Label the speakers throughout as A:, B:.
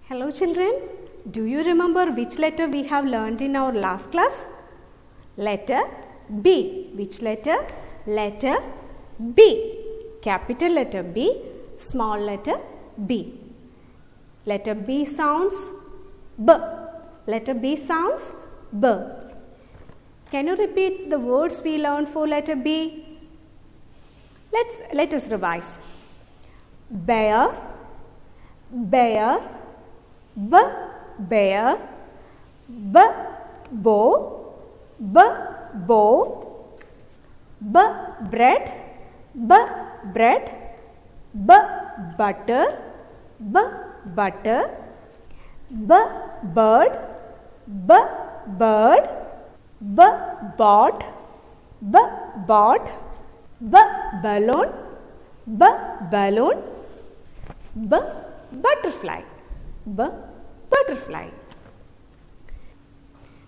A: Hello children, do you remember which letter we have learned in our last class? Letter B. Which letter? Letter B. Capital letter B, small letter b. Letter B sounds B. Letter B sounds B. Can you repeat the words we learned for letter B? Let us revise. Bear, bear, B, bear, B, bow, B, bow, B, bread, B, bread, B, butter, B, butter, B, bird, B, bird, B, bought, B, bought, B, balloon, B, balloon, B, butterfly, B, butterfly.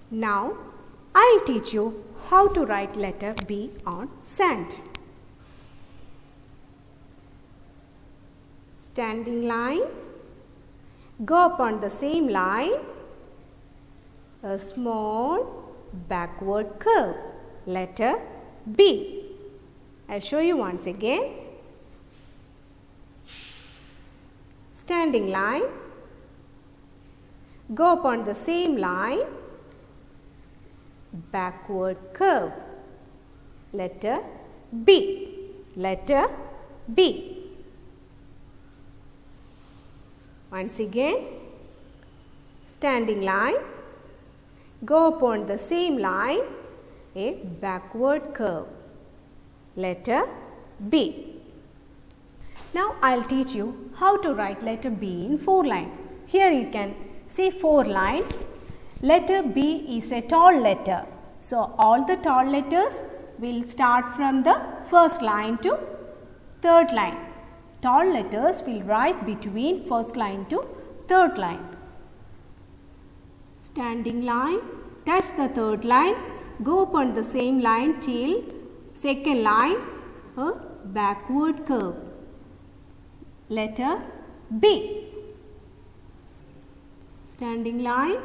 A: Now, I'll teach you how to write letter B on sand. Standing line, go upon the same line, a small backward curve, letter B. I'll show you once again. Standing line, go upon the same line, backward curve, letter B, letter B. Once again, standing line, go upon the same line, a backward curve, letter B. Now I'll teach you how to write letter B in 4 lines. Here you can see 4 lines. Letter B is a tall letter. So all the tall letters will start from the first line to third line. Tall letters will write between first line to third line. Standing line, touch the third line, go upon the same line till second line, a backward curve, letter B. Standing line,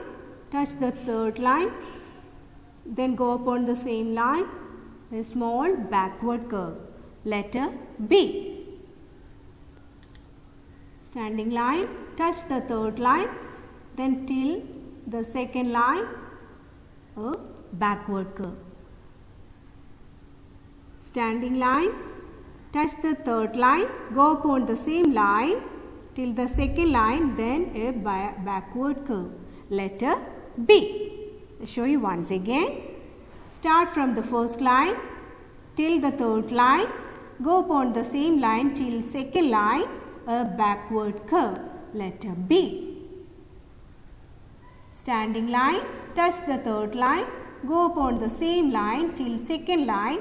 A: touch the third line, then go upon the same line, a small backward curve, letter B. Standing line, touch the third line, then till the second line, a backward curve. Standing line, touch the third line, go upon the same line till the second line, then a backward curve, letter B. I'll show you once again. Start from the first line till the third line, go upon the same line till second line, a backward curve, letter B. Standing line, touch the third line, go upon the same line till second line,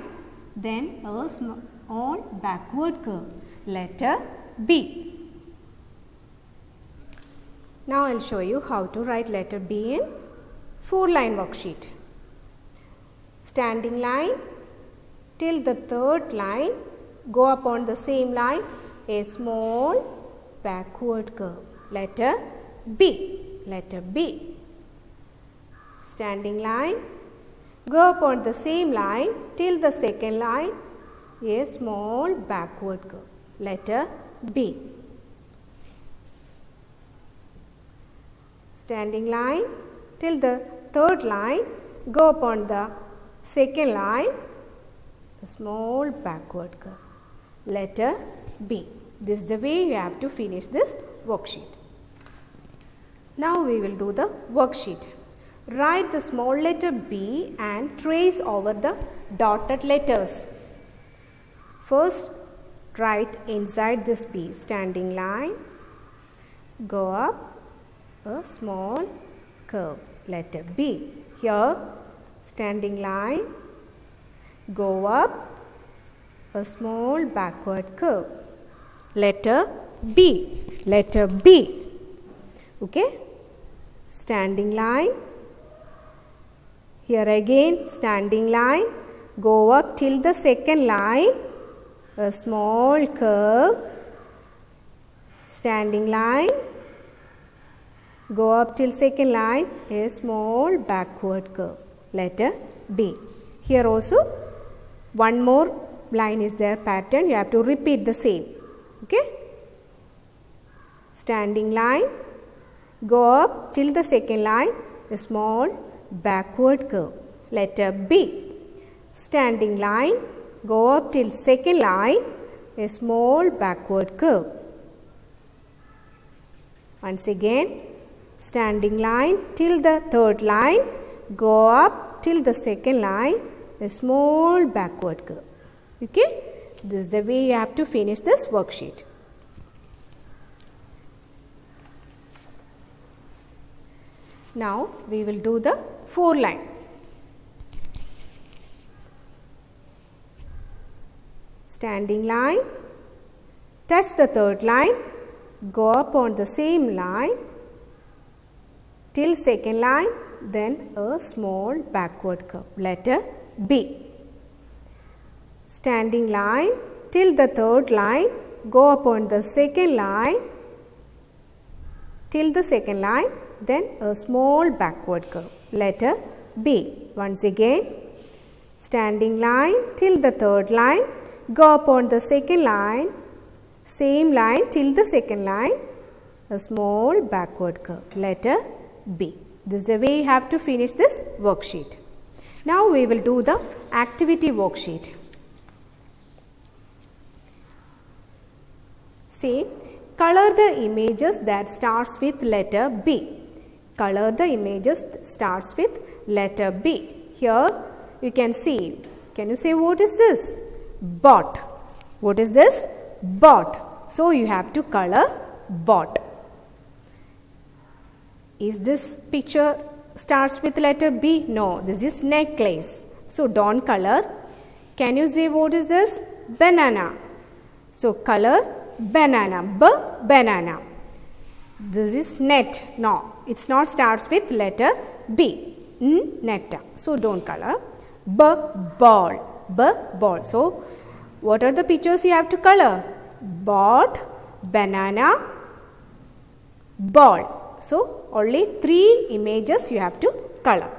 A: then a small backward curve, letter B. Now I'll show you how to write letter B in 4-line worksheet. Standing line till the third line, go upon the same line, a small backward curve, letter B, letter B. Standing line, go upon the same line till the second line, a small backward curve, letter B. Standing line till the third line, go upon the second line, a small backward curve, letter B. This is the way you have to finish this worksheet. Now we will do the worksheet. Write the small letter B and trace over the dotted letters. First, write inside this B. Standing line, go up, a small curve, letter B. Here, standing line, go up, a small backward curve, letter B, letter B. Okay? Standing line, here again standing line, go up till the second line, a small curve, standing line, Go up till second line, a small backward curve. Letter B. Here also one more line is there pattern. You have to repeat the same. Okay. Standing line. Go up till the second line, a small backward curve. Letter B. Standing line. Go up till second line, a small backward curve. Once again, standing line till the third line, go up till the second line, a small backward curve. Okay, this is the way you have to finish this worksheet. Now we will do the 4 line. Standing line, touch the third line, go up on the same line till second line, then a small backward curve. Letter B. Standing line till the third line, go up on the second line till the second line, then a small backward curve. Letter B. Once again, standing line till the third line, go up on the second line, same line till the second line, a small backward curve. Letter B. This is the way you have to finish this worksheet. Now we will do the activity worksheet. See, color the images that starts with letter B. Color the images that starts with letter B. Here you can see. Can you say what is this? Bot. What is this? Bot. So you have to color bot. Is this picture starts with letter B? No, this is necklace. So don't color. Can you say what is this? Banana. So color banana. Banana. This is net. No, it's not starts with letter B. Net. So don't color. Ball. Ball. So what are the pictures you have to color? Bot, banana, ball. So only 3 images you have to color.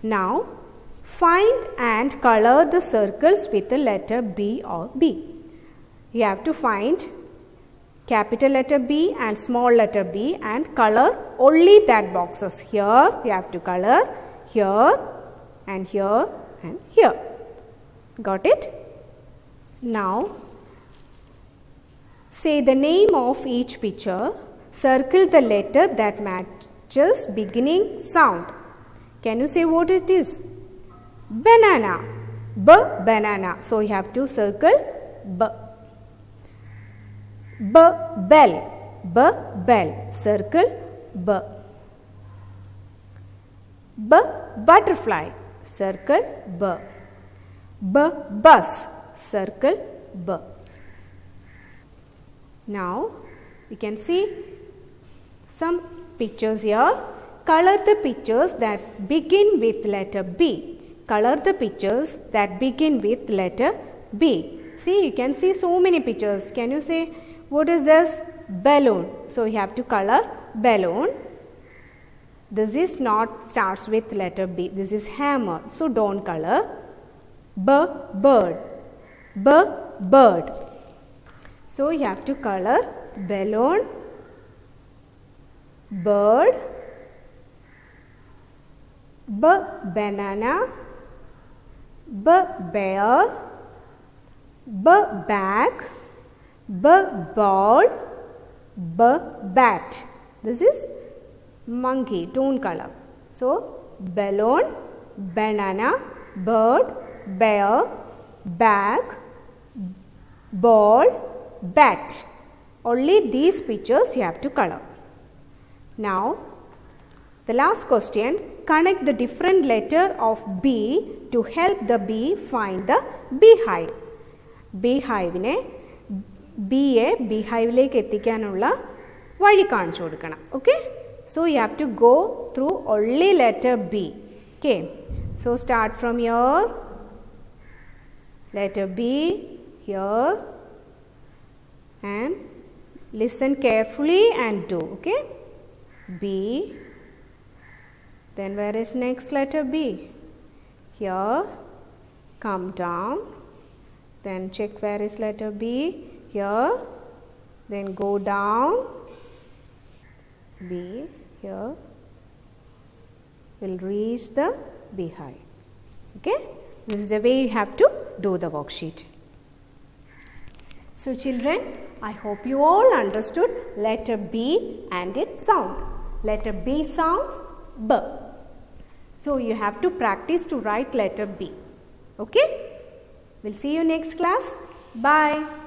A: Now find and color the circles with the letter B or B. You have to find capital letter B and small letter B and color only that boxes. Here you have to color here and here and here. Got it? Now say the name of each picture. Circle the letter that matches beginning sound. Can you say what it is? Banana. Banana. So you have to circle B. Bell. Bell. Circle B. Butterfly. Circle B. Bus. Circle B. Now you can see some pictures here. Color the pictures that begin with letter B. Color the pictures that begin with letter B. See, you can see so many pictures. Can you say what is this? Balloon. So you have to color balloon. This is not starts with letter B. This is hammer. So don't color. Bird. Bird. So you have to color balloon, bird, banana, bear, bag, ball, bat. This is monkey. Don't color. So balloon, banana, bird, bear, bag, ball, bat. Only these pictures you have to color. Now the last question, connect the different letter of B to help the bee find the beehive. Beehive ne B beehive-ലേക്ക് എത്തിക്കാനുള്ള വഴി കാണിച്ചു കൊടുക്കണം. Okay? So you have to go through only letter B. Okay? So start from here. Letter B here. And listen carefully and do. Okay? B. Then where is next letter B? Here. Come down. Then check where is letter B. Here. Then go down. B. Here. Will reach the beehive. Okay. This is the way you have to do the worksheet. So children, I hope you all understood letter B and its sound. Letter B sounds B. So you have to practice to write letter B. Okay? We'll see you next class. Bye.